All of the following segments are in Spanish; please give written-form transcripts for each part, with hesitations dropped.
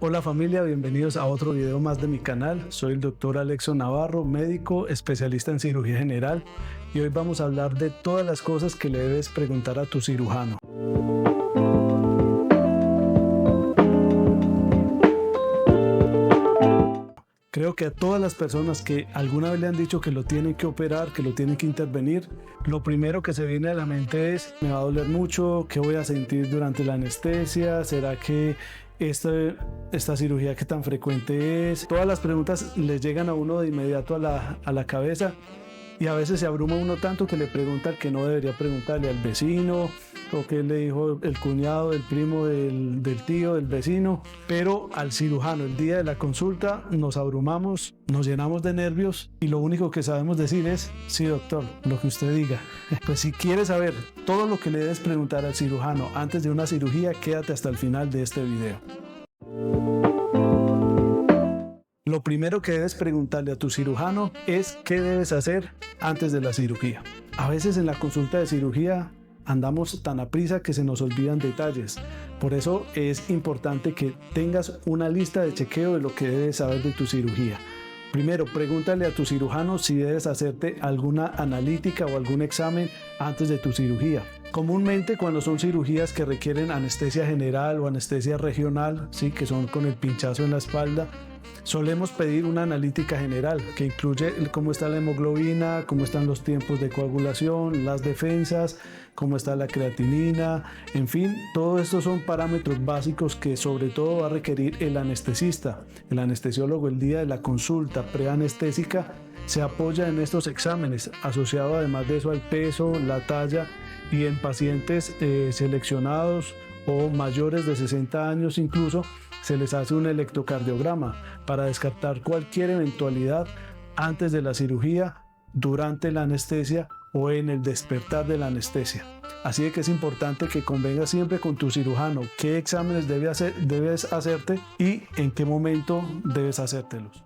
Hola familia, bienvenidos a otro video más de mi canal. Soy el doctor Alexo Navarro, médico especialista en cirugía general, y hoy vamos a hablar de todas las cosas que le debes preguntar a tu cirujano. Creo que a todas las personas que alguna vez le han dicho que lo tienen que operar, que lo tienen que intervenir, lo primero que se viene a la mente es: ¿me va a doler mucho? ¿Qué voy a sentir durante la anestesia? ¿Será que esta cirugía que tan frecuente es? Todas las preguntas les llegan a uno de inmediato a la cabeza, y a veces se abruma uno tanto que le pregunta al que no debería preguntarle, al vecino, o que le dijo el cuñado, el primo del tío, del vecino. Pero al cirujano, el día de la consulta, nos abrumamos, nos llenamos de nervios y lo único que sabemos decir es: sí doctor, lo que usted diga. Pues si quieres saber todo lo que le debes preguntar al cirujano antes de una cirugía, quédate hasta el final de este video. Lo primero que debes preguntarle a tu cirujano es qué debes hacer antes de la cirugía. A veces en la consulta de cirugía andamos tan aprisa que se nos olvidan detalles. Por eso es importante que tengas una lista de chequeo de lo que debes saber de tu cirugía. Primero, pregúntale a tu cirujano si debes hacerte alguna analítica o algún examen antes de tu cirugía. Comúnmente, cuando son cirugías que requieren anestesia general o anestesia regional, ¿sí?, que son con el pinchazo en la espalda, solemos pedir una analítica general que incluye cómo está la hemoglobina, cómo están los tiempos de coagulación, las defensas, cómo está la creatinina, en fin, todo esto son parámetros básicos que sobre todo va a requerir el anestesista. El anestesiólogo, el día de la consulta preanestésica, se apoya en estos exámenes, asociado además de eso al peso, la talla, y en pacientes seleccionados o mayores de 60 años incluso, se les hace un electrocardiograma para descartar cualquier eventualidad antes de la cirugía, durante la anestesia o en el despertar de la anestesia. Así que es importante que convengas siempre con tu cirujano qué exámenes debes hacerte y en qué momento debes hacértelos.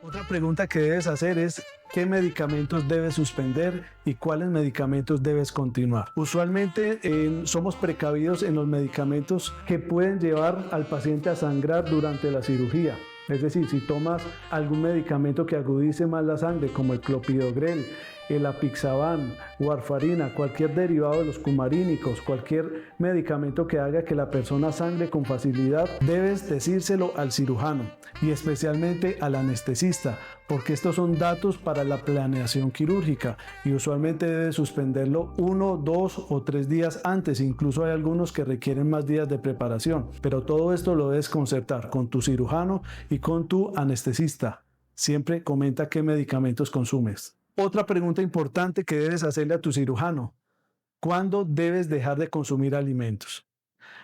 Otra pregunta que debes hacer es: ¿qué medicamentos debes suspender y cuáles medicamentos debes continuar? Usualmente somos precavidos en los medicamentos que pueden llevar al paciente a sangrar durante la cirugía. Es decir, si tomas algún medicamento que agudice más la sangre, como el clopidogrel, el apixaban, warfarina, cualquier derivado de los cumarínicos, cualquier medicamento que haga que la persona sangre con facilidad, debes decírselo al cirujano y especialmente al anestesista, porque estos son datos para la planeación quirúrgica y usualmente debes suspenderlo 1, 2 o 3 días antes. Incluso hay algunos que requieren más días de preparación, pero todo esto lo debes concertar con tu cirujano y con tu anestesista. Siempre comenta qué medicamentos consumes. Otra pregunta importante que debes hacerle a tu cirujano: ¿cuándo debes dejar de consumir alimentos?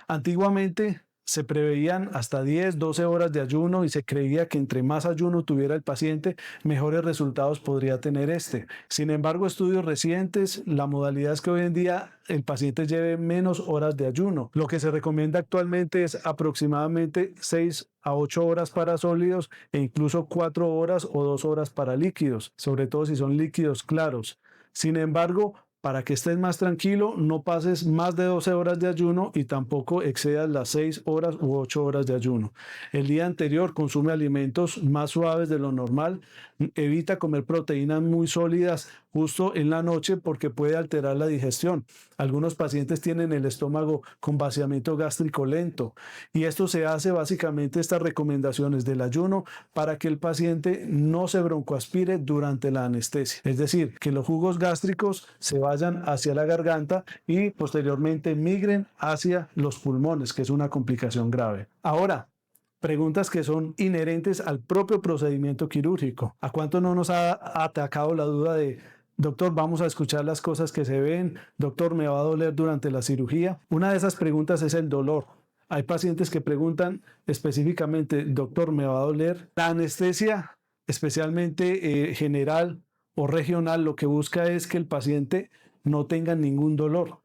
Antiguamente se preveían hasta 10, 12 horas de ayuno y se creía que entre más ayuno tuviera el paciente, mejores resultados podría tener este. Sin embargo, estudios recientes, la modalidad es que hoy en día el paciente lleve menos horas de ayuno. Lo que se recomienda actualmente es aproximadamente 6 a 8 horas para sólidos e incluso 4 horas o 2 horas para líquidos, sobre todo si son líquidos claros. Sin embargo, para que estés más tranquilo, no pases más de 12 horas de ayuno y tampoco excedas las 6 horas u 8 horas de ayuno. El día anterior consume alimentos más suaves de lo normal. Evita comer proteínas muy sólidas justo en la noche porque puede alterar la digestión. Algunos pacientes tienen el estómago con vaciamiento gástrico lento y esto se hace básicamente, estas recomendaciones del ayuno, para que el paciente no se broncoaspire durante la anestesia. Es decir, que los jugos gástricos se vayan hacia la garganta y posteriormente migren hacia los pulmones, que es una complicación grave. Ahora, preguntas que son inherentes al propio procedimiento quirúrgico. ¿A cuánto no nos ha atacado la duda de: doctor, vamos a escuchar las cosas que se ven? Doctor, ¿me va a doler durante la cirugía? Una de esas preguntas es el dolor. Hay pacientes que preguntan específicamente: doctor, ¿me va a doler? La anestesia, especialmente general o regional, lo que busca es que el paciente no tenga ningún dolor.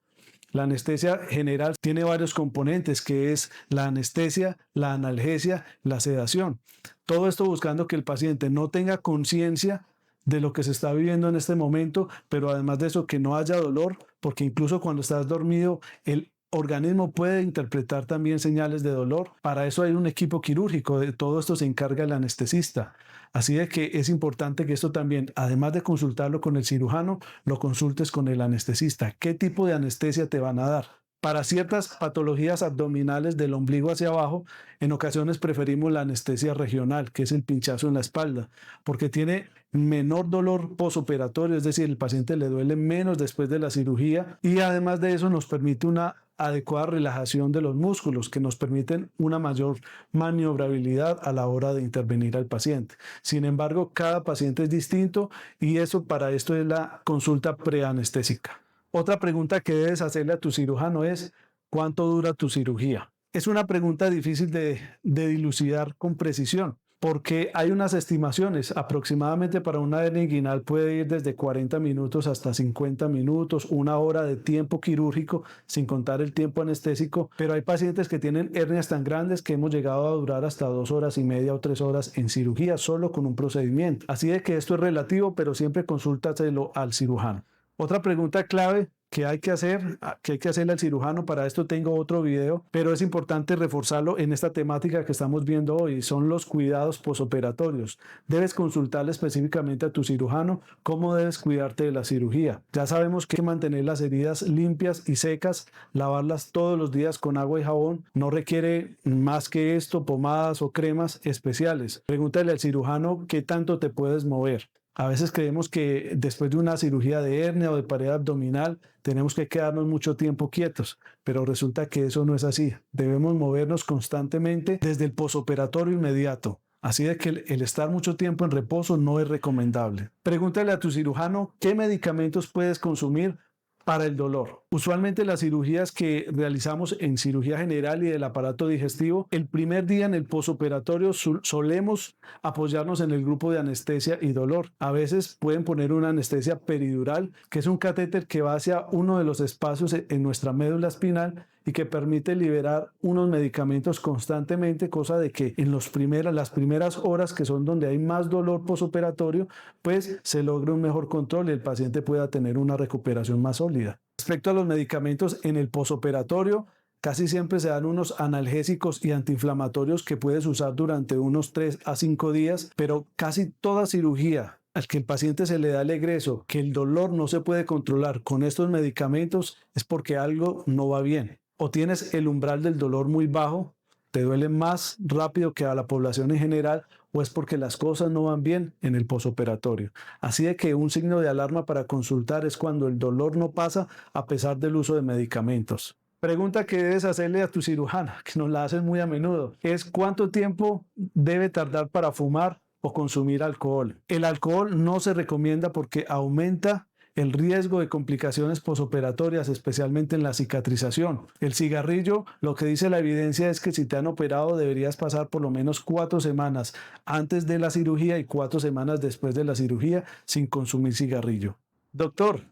La anestesia general tiene varios componentes, que es la anestesia, la analgesia, la sedación. Todo esto buscando que el paciente no tenga conciencia de lo que se está viviendo en este momento, pero además de eso, que no haya dolor, porque incluso cuando estás dormido, el organismo puede interpretar también señales de dolor. Para eso hay un equipo quirúrgico, de todo esto se encarga el anestesista. Así de que es importante que esto también, además de consultarlo con el cirujano, lo consultes con el anestesista. ¿Qué tipo de anestesia te van a dar? Para ciertas patologías abdominales del ombligo hacia abajo, en ocasiones preferimos la anestesia regional, que es el pinchazo en la espalda, porque tiene menor dolor posoperatorio, es decir, el paciente le duele menos después de la cirugía y además de eso nos permite una adecuada relajación de los músculos que nos permiten una mayor maniobrabilidad a la hora de intervenir al paciente. Sin embargo, cada paciente es distinto y eso para esto es la consulta preanestésica. Otra pregunta que debes hacerle a tu cirujano es ¿cuánto dura tu cirugía? Es una pregunta difícil de dilucidar con precisión porque hay unas estimaciones. Aproximadamente para una hernia inguinal puede ir desde 40 minutos hasta 50 minutos, una hora de tiempo quirúrgico sin contar el tiempo anestésico, pero hay pacientes que tienen hernias tan grandes que hemos llegado a durar hasta 2 horas y media o 3 horas en cirugía solo con un procedimiento. Así de que esto es relativo, pero siempre consúltaselo al cirujano. Otra pregunta clave que hay que hacerle al cirujano, para esto tengo otro video, pero es importante reforzarlo en esta temática que estamos viendo hoy, son los cuidados posoperatorios. Debes consultarle específicamente a tu cirujano cómo debes cuidarte de la cirugía. Ya sabemos que mantener las heridas limpias y secas, lavarlas todos los días con agua y jabón, no requiere más que esto, pomadas o cremas especiales. Pregúntale al cirujano qué tanto te puedes mover. A veces creemos que después de una cirugía de hernia o de pared abdominal tenemos que quedarnos mucho tiempo quietos, pero resulta que eso no es así. Debemos movernos constantemente desde el posoperatorio inmediato. Así de que el estar mucho tiempo en reposo no es recomendable. Pregúntale a tu cirujano qué medicamentos puedes consumir para el dolor. Usualmente las cirugías que realizamos en cirugía general y del aparato digestivo, el primer día en el posoperatorio solemos apoyarnos en el grupo de anestesia y dolor. A veces pueden poner una anestesia peridural, que es un catéter que va hacia uno de los espacios en nuestra médula espinal y que permite liberar unos medicamentos constantemente, cosa de que en las primeras horas, que son donde hay más dolor posoperatorio, pues se logre un mejor control y el paciente pueda tener una recuperación más sólida. Respecto a los medicamentos en el posoperatorio, casi siempre se dan unos analgésicos y antiinflamatorios que puedes usar durante unos 3 a 5 días, pero casi toda cirugía al que el paciente se le da el egreso, que el dolor no se puede controlar con estos medicamentos, es porque algo no va bien. O tienes el umbral del dolor muy bajo, te duele más rápido que a la población en general, o es porque las cosas no van bien en el posoperatorio. Así de que un signo de alarma para consultar es cuando el dolor no pasa a pesar del uso de medicamentos. Pregunta que debes hacerle a tu cirujana, que nos la hacen muy a menudo, es ¿cuánto tiempo debe tardar para fumar o consumir alcohol? El alcohol no se recomienda porque aumenta el riesgo de complicaciones posoperatorias, especialmente en la cicatrización. El cigarrillo, lo que dice la evidencia es que si te han operado deberías pasar por lo menos 4 semanas antes de la cirugía y 4 semanas después de la cirugía sin consumir cigarrillo. Doctor,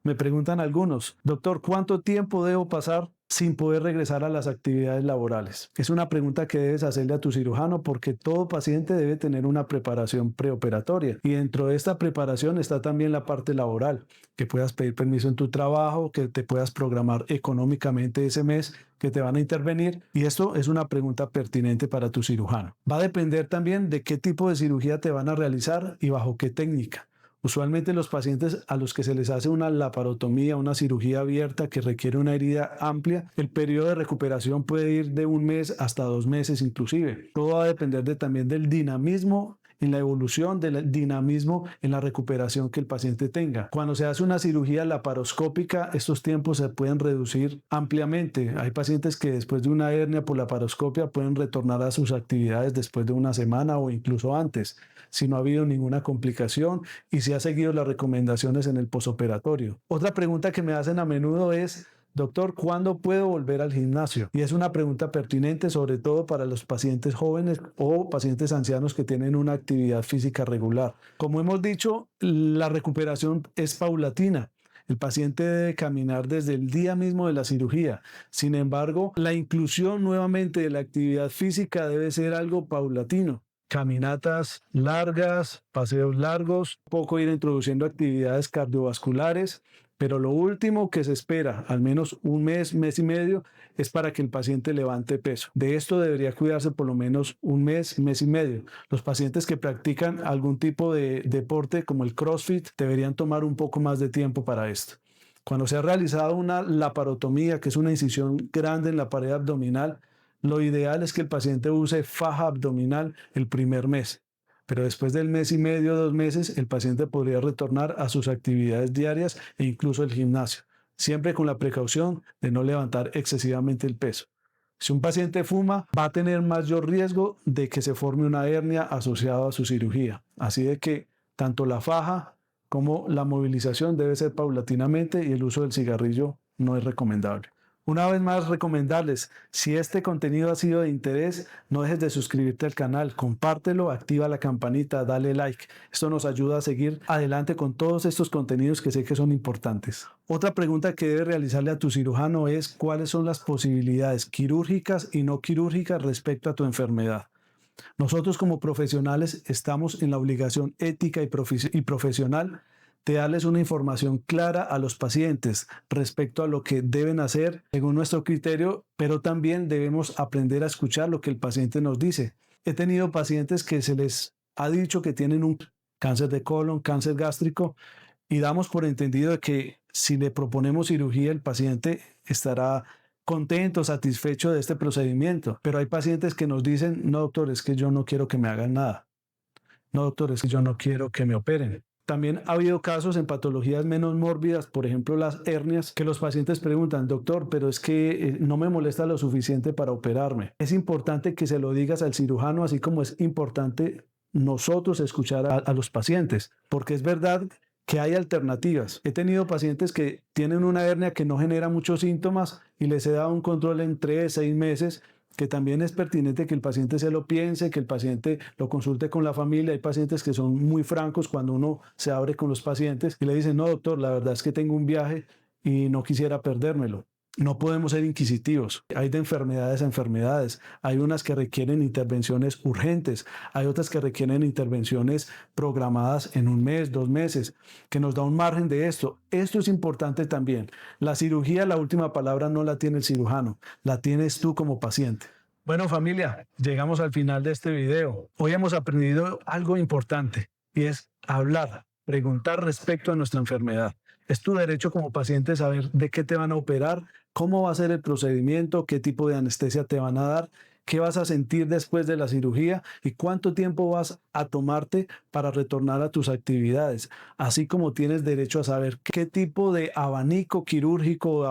me preguntan algunos, doctor, ¿cuánto tiempo debo pasar sin poder regresar a las actividades laborales? Es una pregunta que debes hacerle a tu cirujano porque todo paciente debe tener una preparación preoperatoria y dentro de esta preparación está también la parte laboral, que puedas pedir permiso en tu trabajo, que te puedas programar económicamente ese mes que te van a intervenir y esto es una pregunta pertinente para tu cirujano. Va a depender también de qué tipo de cirugía te van a realizar y bajo qué técnica. Usualmente los pacientes a los que se les hace una laparotomía, una cirugía abierta que requiere una herida amplia, el periodo de recuperación puede ir de 1 mes hasta 2 meses inclusive. Todo va a depender también del dinamismo en la evolución, del dinamismo en la recuperación que el paciente tenga. Cuando se hace una cirugía laparoscópica, estos tiempos se pueden reducir ampliamente. Hay pacientes que después de una hernia por laparoscopia pueden retornar a sus actividades después de 1 semana o incluso antes, si no ha habido ninguna complicación y si ha seguido las recomendaciones en el posoperatorio. Otra pregunta que me hacen a menudo es: doctor, ¿cuándo puedo volver al gimnasio? Y es una pregunta pertinente sobre todo para los pacientes jóvenes o pacientes ancianos que tienen una actividad física regular. Como hemos dicho, la recuperación es paulatina. El paciente debe caminar desde el día mismo de la cirugía. Sin embargo, la inclusión nuevamente de la actividad física debe ser algo paulatino. Caminatas largas, paseos largos, poco ir introduciendo actividades cardiovasculares, Pero lo último que se espera, al menos un mes, mes y medio, es para que el paciente levante peso. De esto debería cuidarse por lo menos un mes, mes y medio. Los pacientes que practican algún tipo de deporte como el CrossFit deberían tomar un poco más de tiempo para esto. Cuando se ha realizado una laparotomía, que es una incisión grande en la pared abdominal, lo ideal es que el paciente use faja abdominal el primer mes. Pero después del mes y medio, 2 meses, el paciente podría retornar a sus actividades diarias e incluso el gimnasio, siempre con la precaución de no levantar excesivamente el peso. Si un paciente fuma, va a tener mayor riesgo de que se forme una hernia asociada a su cirugía. Así de que tanto la faja como la movilización debe ser paulatinamente y el uso del cigarrillo no es recomendable. Una vez más, recomendarles, si este contenido ha sido de interés, no dejes de suscribirte al canal, compártelo, activa la campanita, dale like. Esto nos ayuda a seguir adelante con todos estos contenidos que sé que son importantes. Otra pregunta que debes realizarle a tu cirujano es cuáles son las posibilidades quirúrgicas y no quirúrgicas respecto a tu enfermedad. Nosotros como profesionales estamos en la obligación ética y profesional de darles una información clara a los pacientes respecto a lo que deben hacer según nuestro criterio, pero también debemos aprender a escuchar lo que el paciente nos dice. He tenido pacientes que se les ha dicho que tienen un cáncer de colon, cáncer gástrico, y damos por entendido de que si le proponemos cirugía, el paciente estará contento, satisfecho de este procedimiento. Pero hay pacientes que nos dicen, no doctor, es que yo no quiero que me hagan nada. No doctor, es que yo no quiero que me operen. También ha habido casos en patologías menos mórbidas, por ejemplo las hernias, que los pacientes preguntan, doctor, pero es que no me molesta lo suficiente para operarme. Es importante que se lo digas al cirujano, así como es importante nosotros escuchar a los pacientes, porque es verdad que hay alternativas. He tenido pacientes que tienen una hernia que no genera muchos síntomas y les he dado un control en 3, 6 meses, que también es pertinente que el paciente se lo piense, que el paciente lo consulte con la familia. Hay pacientes que son muy francos cuando uno se abre con los pacientes y le dicen, no doctor, la verdad es que tengo un viaje y no quisiera perdérmelo. No podemos ser inquisitivos. Hay de enfermedades a enfermedades. Hay unas que requieren intervenciones urgentes. Hay otras que requieren intervenciones programadas en un mes, 2 meses, que nos da un margen de esto. Esto es importante también. La cirugía, la última palabra no la tiene el cirujano, la tienes tú como paciente. Bueno, familia, llegamos al final de este video. Hoy hemos aprendido algo importante y es hablar, preguntar respecto a nuestra enfermedad. Es tu derecho como paciente saber de qué te van a operar, cómo va a ser el procedimiento, qué tipo de anestesia te van a dar, qué vas a sentir después de la cirugía y cuánto tiempo vas a tomarte para retornar a tus actividades. Así como tienes derecho a saber qué tipo de abanico quirúrgico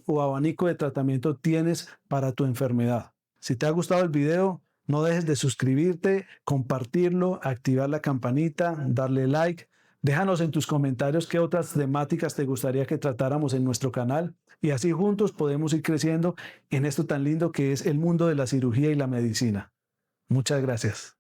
o abanico de tratamiento tienes para tu enfermedad. Si te ha gustado el video, no dejes de suscribirte, compartirlo, activar la campanita, darle like. Déjanos en tus comentarios qué otras temáticas te gustaría que tratáramos en nuestro canal y así juntos podemos ir creciendo en esto tan lindo que es el mundo de la cirugía y la medicina. Muchas gracias.